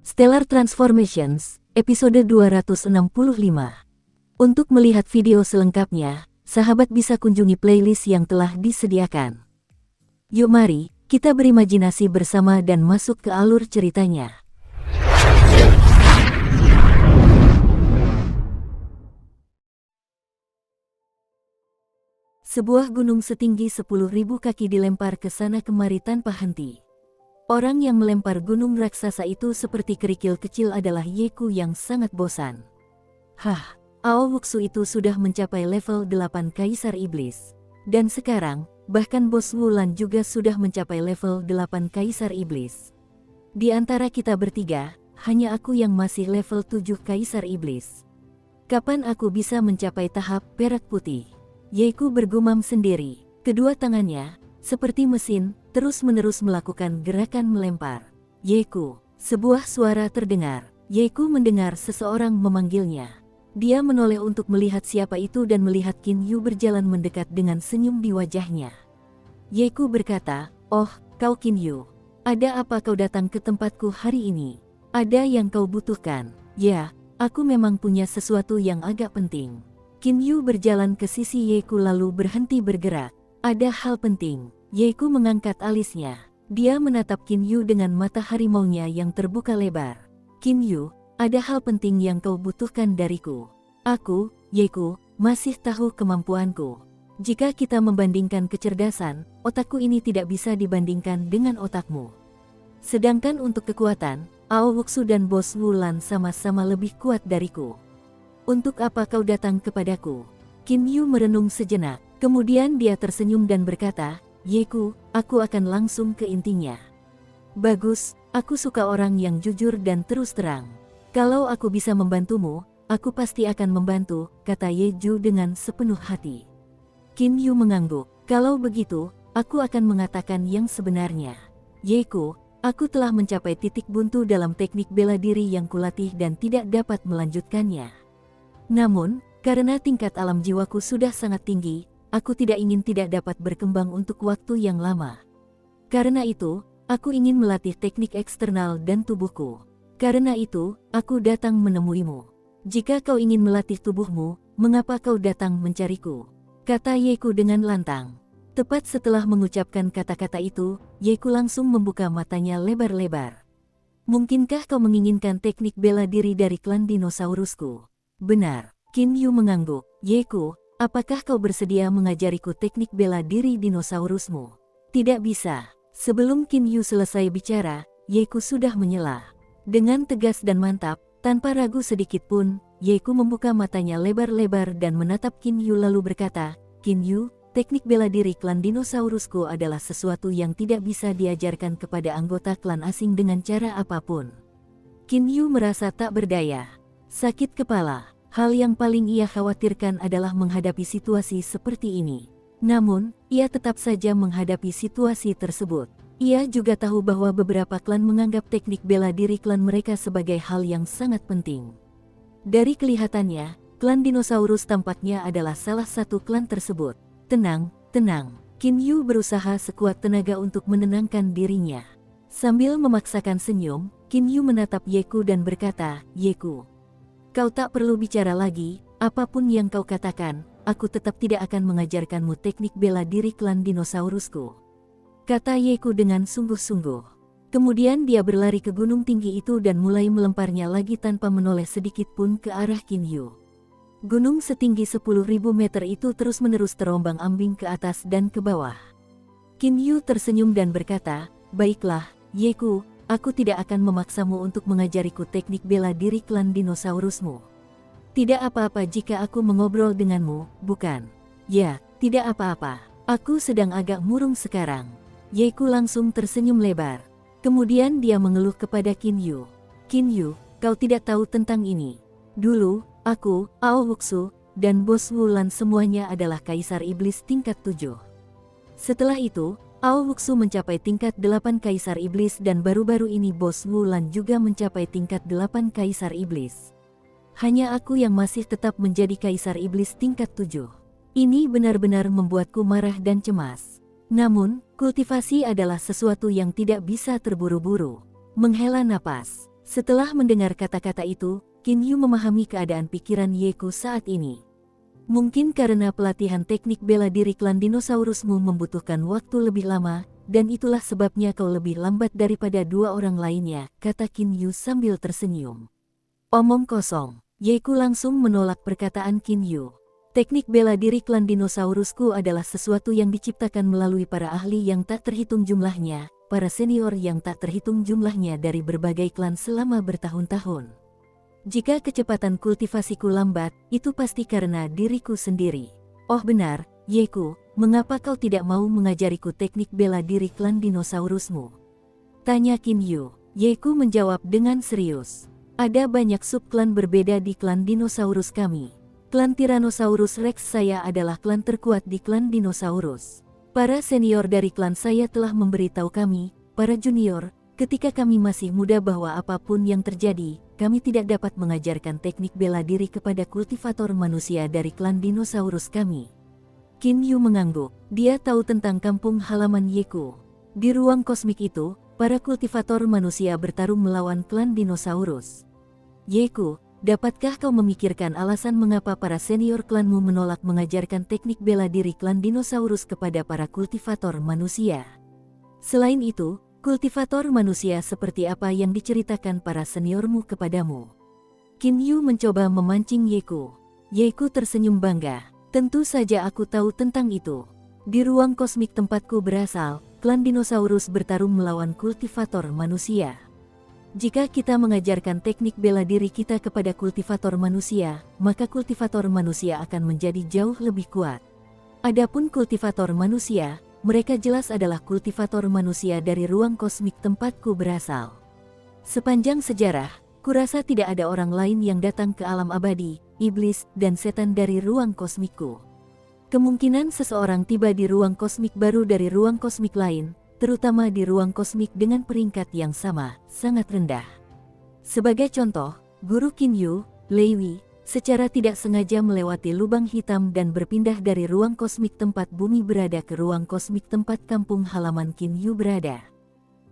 Stellar Transformations, episode 265. Untuk melihat video selengkapnya, sahabat bisa kunjungi playlist yang telah disediakan. Yuk mari, kita berimajinasi bersama dan masuk ke alur ceritanya. Sebuah gunung setinggi 10.000 kaki dilempar ke sana kemari tanpa henti. Orang yang melempar gunung raksasa itu seperti kerikil kecil adalah Yeku yang sangat bosan. Hah, Aowuxu itu sudah mencapai level 8 Kaisar Iblis. Dan sekarang, bahkan Bos Wulan juga sudah mencapai level 8 Kaisar Iblis. Di antara kita bertiga, hanya aku yang masih level 7 Kaisar Iblis. Kapan aku bisa mencapai tahap perak putih? Yeku bergumam sendiri. Kedua tangannya, seperti mesin, terus-menerus melakukan gerakan melempar. Yeku, sebuah suara terdengar. Yeku mendengar seseorang memanggilnya. Dia menoleh untuk melihat siapa itu dan melihat Qin Yu berjalan mendekat dengan senyum di wajahnya. Yeku berkata, "Oh, kau Qin Yu. Ada apa kau datang ke tempatku hari ini? Ada yang kau butuhkan?" "Ya, aku memang punya sesuatu yang agak penting." Qin Yu berjalan ke sisi Yeku lalu berhenti bergerak. "Ada hal penting." Yeku mengangkat alisnya. Dia menatap Qin Yu dengan mata harimaunya yang terbuka lebar. "Qin Yu, ada hal penting yang kau butuhkan dariku." "Aku, Yeku, masih tahu kemampuanku. Jika kita membandingkan kecerdasan, otakku ini tidak bisa dibandingkan dengan otakmu. Sedangkan untuk kekuatan, Aowuxu dan Bos Wulan sama-sama lebih kuat dariku. Untuk apa kau datang kepadaku?" Qin Yu merenung sejenak, kemudian dia tersenyum dan berkata, "Yeku, aku akan langsung ke intinya." "Bagus, aku suka orang yang jujur dan terus terang. Kalau aku bisa membantumu, aku pasti akan membantu," kata Yeju dengan sepenuh hati. Qin Yu mengangguk. "Kalau begitu, aku akan mengatakan yang sebenarnya. Yeku, aku telah mencapai titik buntu dalam teknik bela diri yang kulatih dan tidak dapat melanjutkannya. Namun, karena tingkat alam jiwaku sudah sangat tinggi, aku tidak ingin tidak dapat berkembang untuk waktu yang lama. Karena itu, aku ingin melatih teknik eksternal dan tubuhku. Karena itu, aku datang menemuimu. Jika kau ingin melatih tubuhmu, mengapa kau datang mencariku?" kata Yeku dengan lantang. Tepat setelah mengucapkan kata-kata itu, Yeku langsung membuka matanya lebar-lebar. "Mungkinkah kau menginginkan teknik bela diri dari klan dinosaurusku?" "Benar." Qin Yu mengangguk. "Yeku, apakah kau bersedia mengajariku teknik bela diri dinosaurusmu?" "Tidak bisa." Sebelum Qin Yu selesai bicara, Yeku sudah menyela. Dengan tegas dan mantap, tanpa ragu sedikit pun, Yeku membuka matanya lebar-lebar dan menatap Qin Yu lalu berkata, "Qin Yu, teknik bela diri klan dinosaurusku adalah sesuatu yang tidak bisa diajarkan kepada anggota klan asing dengan cara apapun." Qin Yu merasa tak berdaya. Sakit kepala. Hal yang paling ia khawatirkan adalah menghadapi situasi seperti ini. Namun, ia tetap saja menghadapi situasi tersebut. Ia juga tahu bahwa beberapa klan menganggap teknik bela diri klan mereka sebagai hal yang sangat penting. Dari kelihatannya, klan dinosaurus tampaknya adalah salah satu klan tersebut. "Tenang, tenang." Qin Yu berusaha sekuat tenaga untuk menenangkan dirinya. Sambil memaksakan senyum, Qin Yu menatap Yeku dan berkata, "Yeku, kau tak perlu bicara lagi, apapun yang kau katakan, aku tetap tidak akan mengajarkanmu teknik bela diri klan dinosaurusku," kata Yeku dengan sungguh-sungguh. Kemudian dia berlari ke gunung tinggi itu dan mulai melemparnya lagi tanpa menoleh sedikit pun ke arah Qin Yu. Gunung setinggi 10.000 meter itu terus-menerus terombang-ambing ke atas dan ke bawah. Qin Yu tersenyum dan berkata, "Baiklah, Yeku, aku tidak akan memaksamu untuk mengajariku teknik bela diri klan dinosaurusmu. Tidak apa-apa jika aku mengobrol denganmu, bukan?" "Ya, tidak apa-apa. Aku sedang agak murung sekarang." Yeku langsung tersenyum lebar. Kemudian dia mengeluh kepada Qin Yu. "Qin Yu, kau tidak tahu tentang ini. Dulu, aku, Aowuxu, dan Bos Wulan semuanya adalah Kaisar Iblis tingkat 7. Setelah itu, Aowuxu mencapai tingkat 8 Kaisar Iblis dan baru-baru ini Bos Wulan juga mencapai tingkat 8 Kaisar Iblis. Hanya aku yang masih tetap menjadi Kaisar Iblis tingkat 7. Ini benar-benar membuatku marah dan cemas. Namun, kultivasi adalah sesuatu yang tidak bisa terburu-buru." Menghela napas. Setelah mendengar kata-kata itu, Qin Yu memahami keadaan pikiran Yeku saat ini. Mungkin karena pelatihan teknik bela diri klan dinosaurusmu membutuhkan waktu lebih lama, dan itulah sebabnya kau lebih lambat daripada dua orang lainnya, kata Qin Yu sambil tersenyum. Omong kosong, Yeku langsung menolak perkataan Qin Yu. Teknik bela diri klan dinosaurusku adalah sesuatu yang diciptakan melalui para ahli yang tak terhitung jumlahnya, para senior yang tak terhitung jumlahnya dari berbagai klan selama bertahun-tahun. Jika kecepatan kultivasiku lambat, itu pasti karena diriku sendiri. Oh benar, Yeku, mengapa kau tidak mau mengajariku teknik bela diri klan dinosaurusmu? Tanya Qin Yu. Yeku menjawab dengan serius. Ada banyak subklan berbeda di klan dinosaurus kami. Klan Tyrannosaurus Rex saya adalah klan terkuat di klan dinosaurus. Para senior dari klan saya telah memberitahu kami, para junior, ketika kami masih muda bahwa apapun yang terjadi, kami tidak dapat mengajarkan teknik bela diri kepada kultivator manusia dari klan dinosaurus kami. Qin Yu mengangguk. Dia tahu tentang kampung halaman Yeku. Di ruang kosmik itu, para kultivator manusia bertarung melawan klan dinosaurus. Yeku, dapatkah kau memikirkan alasan mengapa para senior klanmu menolak mengajarkan teknik bela diri klan dinosaurus kepada para kultivator manusia? Selain itu, kultivator manusia seperti apa yang diceritakan para seniormu kepadamu? Qin Yu mencoba memancing Yeku. Yeku tersenyum bangga. Tentu saja aku tahu tentang itu. Di ruang kosmik tempatku berasal, klan dinosaurus bertarung melawan kultivator manusia. Jika kita mengajarkan teknik bela diri kita kepada kultivator manusia, maka kultivator manusia akan menjadi jauh lebih kuat. Adapun kultivator manusia, mereka jelas adalah kultivator manusia dari ruang kosmik tempatku berasal. Sepanjang sejarah, kurasa tidak ada orang lain yang datang ke alam abadi, iblis, dan setan dari ruang kosmikku. Kemungkinan seseorang tiba di ruang kosmik baru dari ruang kosmik lain, terutama di ruang kosmik dengan peringkat yang sama, sangat rendah. Sebagai contoh, Guru Qin Yu, Lei Wei, secara tidak sengaja melewati lubang hitam dan berpindah dari ruang kosmik tempat bumi berada ke ruang kosmik tempat kampung halaman Qin Yu berada.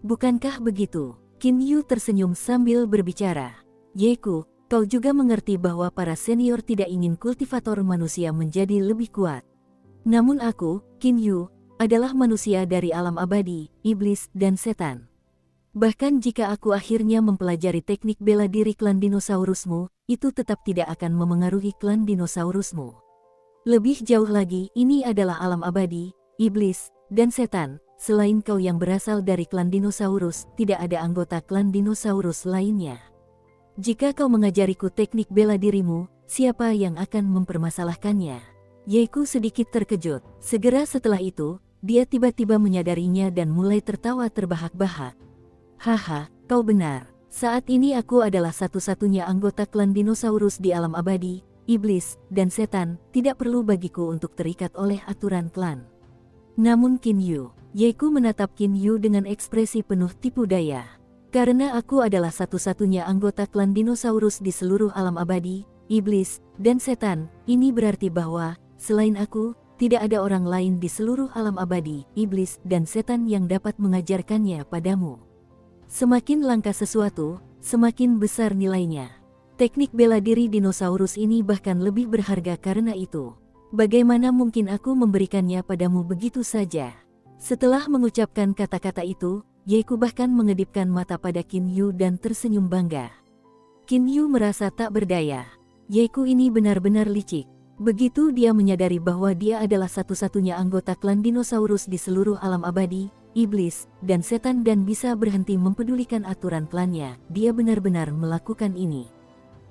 Bukankah begitu? Qin Yu tersenyum sambil berbicara. Yeku, kau juga mengerti bahwa para senior tidak ingin kultivator manusia menjadi lebih kuat. Namun aku, Qin Yu, adalah manusia dari alam abadi, iblis, dan setan. Bahkan jika aku akhirnya mempelajari teknik bela diri klan dinosaurusmu, itu tetap tidak akan memengaruhi klan dinosaurusmu. Lebih jauh lagi, ini adalah alam abadi, iblis, dan setan. Selain kau yang berasal dari klan dinosaurus, tidak ada anggota klan dinosaurus lainnya. Jika kau mengajariku teknik bela dirimu, siapa yang akan mempermasalahkannya? Yeku sedikit terkejut. Segera setelah itu, dia tiba-tiba menyadarinya dan mulai tertawa terbahak-bahak. Haha, kau benar. Saat ini aku adalah satu-satunya anggota klan dinosaurus di alam abadi, iblis, dan setan, tidak perlu bagiku untuk terikat oleh aturan klan. Namun Qin Yu, Yeku menatap Qin Yu dengan ekspresi penuh tipu daya. Karena aku adalah satu-satunya anggota klan dinosaurus di seluruh alam abadi, iblis, dan setan, ini berarti bahwa, selain aku, tidak ada orang lain di seluruh alam abadi, iblis, dan setan yang dapat mengajarkannya padamu. Semakin langka sesuatu, semakin besar nilainya. Teknik bela diri dinosaurus ini bahkan lebih berharga karena itu. Bagaimana mungkin aku memberikannya padamu begitu saja? Setelah mengucapkan kata-kata itu, Yeku bahkan mengedipkan mata pada Qin Yu dan tersenyum bangga. Qin Yu merasa tak berdaya. Yeku ini benar-benar licik. Begitu dia menyadari bahwa dia adalah satu-satunya anggota klan dinosaurus di seluruh alam abadi, iblis, dan setan dan bisa berhenti mempedulikan aturan klannya, dia benar-benar melakukan ini.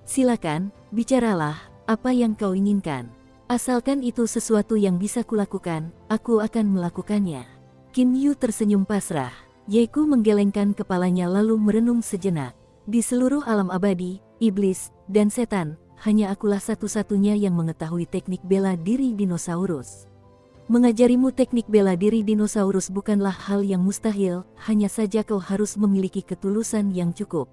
Silakan, bicaralah, apa yang kau inginkan. Asalkan itu sesuatu yang bisa kulakukan, aku akan melakukannya. Qin Yu tersenyum pasrah. Yeku menggelengkan kepalanya lalu merenung sejenak. Di seluruh alam abadi, iblis, dan setan, hanya akulah satu-satunya yang mengetahui teknik bela diri dinosaurus. Mengajarimu teknik bela diri dinosaurus bukanlah hal yang mustahil, hanya saja kau harus memiliki ketulusan yang cukup.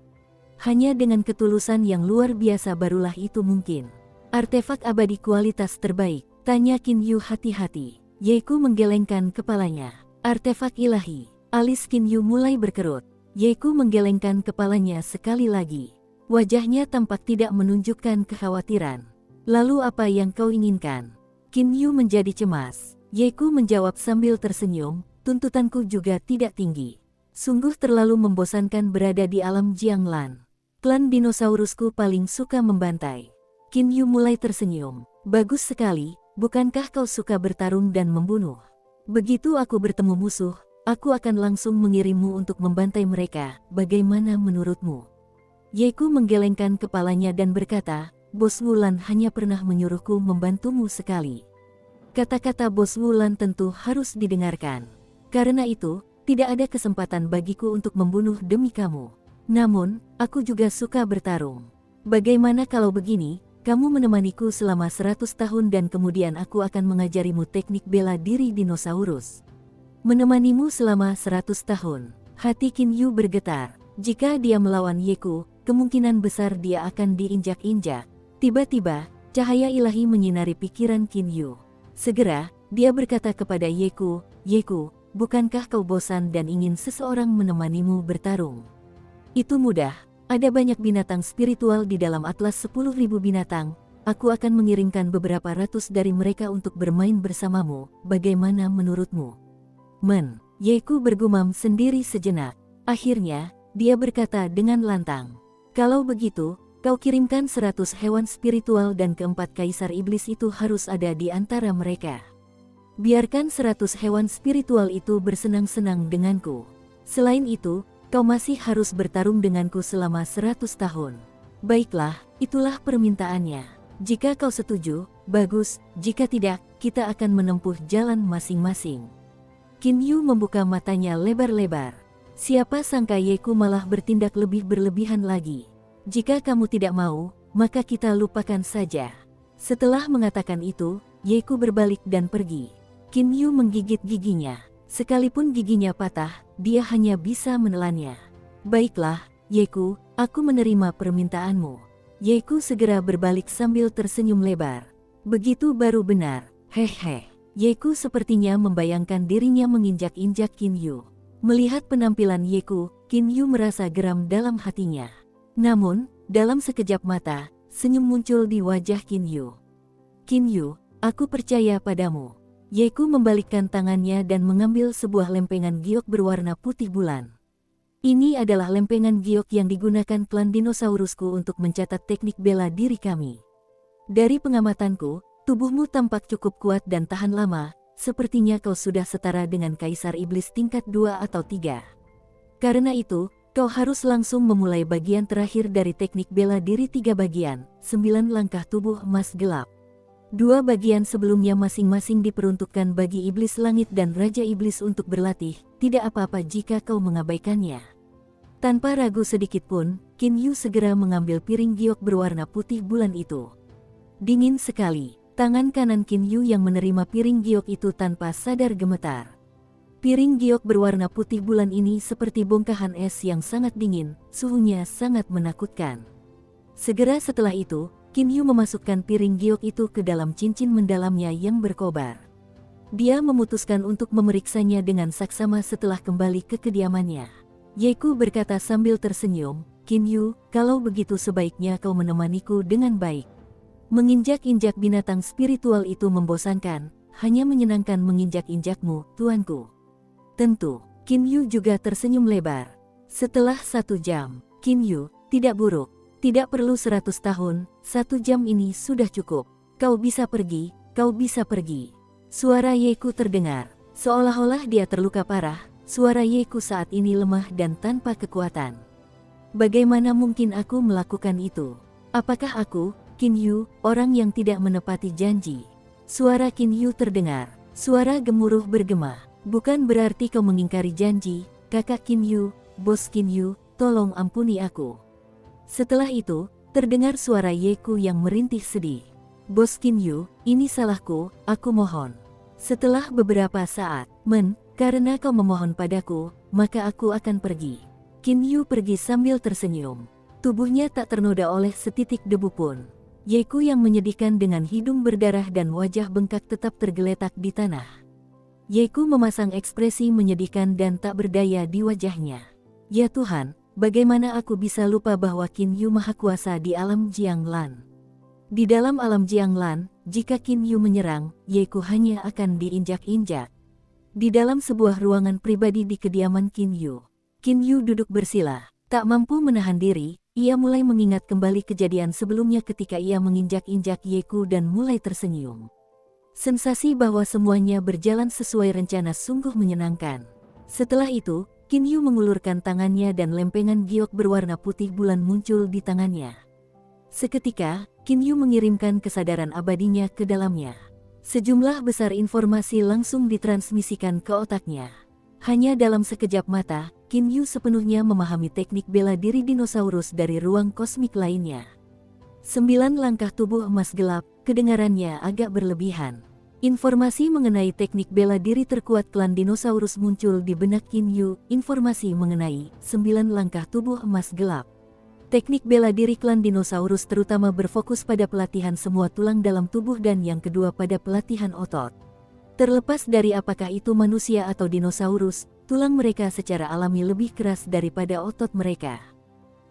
Hanya dengan ketulusan yang luar biasa barulah itu mungkin. Artefak abadi kualitas terbaik, tanya Qin Yu hati-hati. Yeku menggelengkan kepalanya. Artefak ilahi. Alis Qin Yu mulai berkerut. Yeku menggelengkan kepalanya sekali lagi. Wajahnya tampak tidak menunjukkan kekhawatiran. Lalu apa yang kau inginkan? Qin Yu menjadi cemas. Yeku menjawab sambil tersenyum, tuntutanku juga tidak tinggi. Sungguh terlalu membosankan berada di alam Jianglan. Klan dinosaurusku paling suka membantai. Qin Yu mulai tersenyum. Bagus sekali, bukankah kau suka bertarung dan membunuh? Begitu aku bertemu musuh, aku akan langsung mengirimmu untuk membantai mereka. Bagaimana menurutmu? Yeku menggelengkan kepalanya dan berkata, Bos Wulan hanya pernah menyuruhku membantumu sekali. Kata-kata Bos Wulan tentu harus didengarkan. Karena itu, tidak ada kesempatan bagiku untuk membunuh demi kamu. Namun, aku juga suka bertarung. Bagaimana kalau begini? Kamu menemaniku selama 100 tahun dan kemudian aku akan mengajarimu teknik bela diri dinosaurus. Menemanimu selama 100 tahun. Hati Qin Yu bergetar. Jika dia melawan Yeku, kemungkinan besar dia akan diinjak-injak. Tiba-tiba, cahaya ilahi menyinari pikiran Qin Yu. Segera, dia berkata kepada Yeku, Yeku, bukankah kau bosan dan ingin seseorang menemanimu bertarung? Itu mudah. Ada banyak binatang spiritual di dalam atlas 10.000 binatang, aku akan mengirimkan beberapa ratus dari mereka untuk bermain bersamamu, bagaimana menurutmu? Yeku bergumam sendiri sejenak. Akhirnya, dia berkata dengan lantang, kalau begitu, kau kirimkan 100 hewan spiritual dan keempat kaisar iblis itu harus ada di antara mereka. Biarkan 100 hewan spiritual itu bersenang-senang denganku. Selain itu, kau masih harus bertarung denganku selama 100 tahun. Baiklah, itulah permintaannya. Jika kau setuju, bagus, jika tidak, kita akan menempuh jalan masing-masing. Qin Yu membuka matanya lebar-lebar. Siapa sangka Yeku malah bertindak lebih berlebihan lagi. Jika kamu tidak mau, maka kita lupakan saja. Setelah mengatakan itu, Yeku berbalik dan pergi. Qin Yu menggigit giginya. Sekalipun giginya patah, dia hanya bisa menelannya. Baiklah, Yeku, aku menerima permintaanmu. Yeku segera berbalik sambil tersenyum lebar. Begitu baru benar, hehe. Yeku sepertinya membayangkan dirinya menginjak-injak Qin Yu. Melihat penampilan Yeku, Qin Yu merasa geram dalam hatinya. Namun, dalam sekejap mata, senyum muncul di wajah Qin Yu. Qin Yu, aku percaya padamu. Yeku membalikkan tangannya dan mengambil sebuah lempengan giok berwarna putih bulan. Ini adalah lempengan giok yang digunakan klan dinosaurusku untuk mencatat teknik bela diri kami. Dari pengamatanku, tubuhmu tampak cukup kuat dan tahan lama, sepertinya kau sudah setara dengan kaisar iblis tingkat 2 atau 3. Karena itu, kau harus langsung memulai bagian terakhir dari teknik bela diri 3 bagian, 9 langkah tubuh emas gelap. 2 bagian sebelumnya masing-masing diperuntukkan bagi iblis langit dan raja iblis untuk berlatih, tidak apa-apa jika kau mengabaikannya. Tanpa ragu sedikit pun, Qin Yu segera mengambil piring giok berwarna putih bulan itu. Dingin sekali, tangan kanan Qin Yu yang menerima piring giok itu tanpa sadar gemetar. Piring giok berwarna putih bulan ini seperti bongkahan es yang sangat dingin, suhunya sangat menakutkan. Segera setelah itu, Qin Yu memasukkan piring giok itu ke dalam cincin mendalamnya yang berkobar. Dia memutuskan untuk memeriksanya dengan saksama setelah kembali ke kediamannya. Yeku berkata sambil tersenyum, Qin Yu, kalau begitu sebaiknya kau menemaniku dengan baik. Menginjak-injak binatang spiritual itu membosankan, hanya menyenangkan menginjak-injakmu, tuanku. Tentu, Qin Yu juga tersenyum lebar. Setelah 1 jam, Qin Yu, tidak buruk. Tidak perlu 100 tahun, 1 jam ini sudah cukup. Kau bisa pergi, kau bisa pergi. Suara Yeku terdengar, seolah-olah dia terluka parah. Suara Yeku saat ini lemah dan tanpa kekuatan. Bagaimana mungkin aku melakukan itu? Apakah aku, Qin Yu, orang yang tidak menepati janji? Suara Qin Yu terdengar, suara gemuruh bergema. Bukan berarti kau mengingkari janji, kakak Qin Yu, bos Qin Yu, tolong ampuni aku. Setelah itu, terdengar suara Yeku yang merintih sedih. Bos Qin Yu, ini salahku, aku mohon. Setelah beberapa saat, karena kau memohon padaku, maka aku akan pergi. Qin Yu pergi sambil tersenyum. Tubuhnya tak ternoda oleh setitik debu pun. Yeku yang menyedihkan dengan hidung berdarah dan wajah bengkak tetap tergeletak di tanah. Yeku memasang ekspresi menyedihkan dan tak berdaya di wajahnya. Ya Tuhan, bagaimana aku bisa lupa bahwa Qin Yu maha kuasa di alam Jianglan. Di dalam alam Jianglan, jika Qin Yu menyerang, Ye Ku hanya akan diinjak-injak. Di dalam sebuah ruangan pribadi di kediaman Qin Yu duduk bersila. Tak mampu menahan diri, ia mulai mengingat kembali kejadian sebelumnya ketika ia menginjak-injak Ye Ku dan mulai tersenyum. Sensasi bahwa semuanya berjalan sesuai rencana sungguh menyenangkan. Setelah itu, Qin Yu mengulurkan tangannya dan lempengan giok berwarna putih bulan muncul di tangannya. Seketika, Qin Yu mengirimkan kesadaran abadinya ke dalamnya. Sejumlah besar informasi langsung ditransmisikan ke otaknya. Hanya dalam sekejap mata, Qin Yu sepenuhnya memahami teknik bela diri dinosaurus dari ruang kosmik lainnya. 9 langkah tubuh emas gelap, kedengarannya agak berlebihan. Informasi mengenai teknik bela diri terkuat klan dinosaurus muncul di benak Qin Yu. Informasi mengenai 9 langkah tubuh emas gelap. Teknik bela diri klan dinosaurus terutama berfokus pada pelatihan semua tulang dalam tubuh dan yang kedua pada pelatihan otot. Terlepas dari apakah itu manusia atau dinosaurus, tulang mereka secara alami lebih keras daripada otot mereka.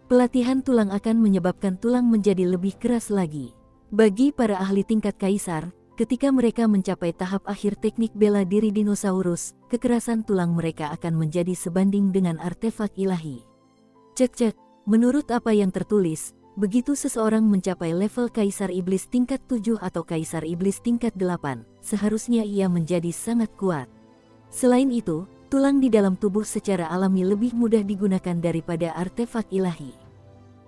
Pelatihan tulang akan menyebabkan tulang menjadi lebih keras lagi. Bagi para ahli tingkat kaisar, ketika mereka mencapai tahap akhir teknik bela diri dinosaurus, kekerasan tulang mereka akan menjadi sebanding dengan artefak ilahi. Cek, menurut apa yang tertulis, begitu seseorang mencapai level kaisar iblis tingkat 7 atau kaisar iblis tingkat 8, seharusnya ia menjadi sangat kuat. Selain itu, tulang di dalam tubuh secara alami lebih mudah digunakan daripada artefak ilahi.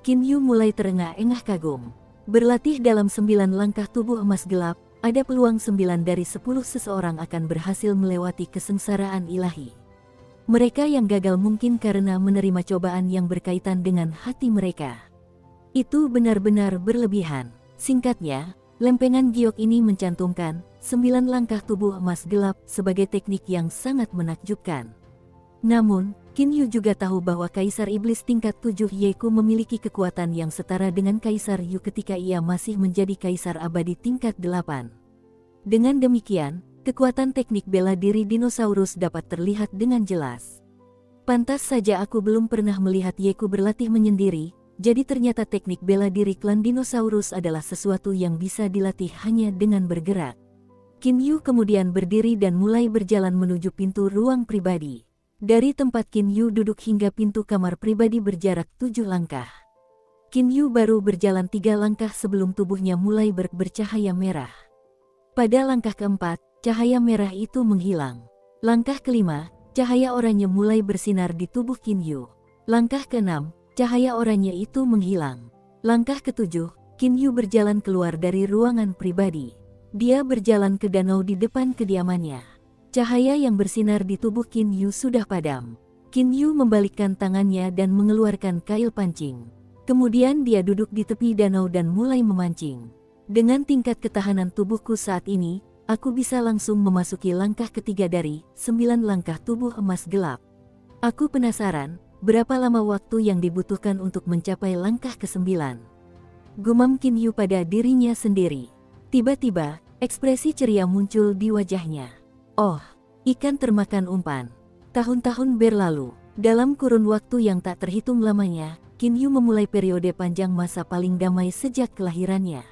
Qin Yu mulai terengah-engah kagum. Berlatih dalam 9 langkah tubuh emas gelap, ada peluang 9 dari 10 seseorang akan berhasil melewati kesengsaraan ilahi. Mereka yang gagal mungkin karena menerima cobaan yang berkaitan dengan hati mereka. Itu benar-benar berlebihan. Singkatnya, lempengan giok ini mencantumkan 9 langkah tubuh emas gelap sebagai teknik yang sangat menakjubkan. Namun, Qin Yu juga tahu bahwa Kaisar Iblis tingkat 7 Ye Ku memiliki kekuatan yang setara dengan Kaisar Yu ketika ia masih menjadi Kaisar Abadi tingkat 8. Dengan demikian, kekuatan teknik bela diri dinosaurus dapat terlihat dengan jelas. Pantas saja aku belum pernah melihat Ye Ku berlatih menyendiri, jadi ternyata teknik bela diri klan dinosaurus adalah sesuatu yang bisa dilatih hanya dengan bergerak. Qin Yu kemudian berdiri dan mulai berjalan menuju pintu ruang pribadi. Dari tempat Qin Yu duduk hingga pintu kamar pribadi berjarak 7 langkah. Qin Yu baru berjalan 3 langkah sebelum tubuhnya mulai bercahaya merah. Pada langkah keempat, cahaya merah itu menghilang. Langkah kelima, cahaya oranye mulai bersinar di tubuh Qin Yu. Langkah keenam, cahaya oranye itu menghilang. Langkah ketujuh, Qin Yu berjalan keluar dari ruangan pribadi. Dia berjalan ke danau di depan kediamannya. Cahaya yang bersinar di tubuh Qin Yu sudah padam. Qin Yu membalikkan tangannya dan mengeluarkan kail pancing. Kemudian dia duduk di tepi danau dan mulai memancing. Dengan tingkat ketahanan tubuhku saat ini, aku bisa langsung memasuki langkah ketiga dari 9 langkah tubuh emas gelap. Aku penasaran, berapa lama waktu yang dibutuhkan untuk mencapai langkah ke-9? Gumam Qin Yu pada dirinya sendiri. Tiba-tiba, ekspresi ceria muncul di wajahnya. Oh, ikan termakan umpan. Tahun-tahun berlalu, dalam kurun waktu yang tak terhitung lamanya, Qin Yu memulai periode panjang masa paling damai sejak kelahirannya.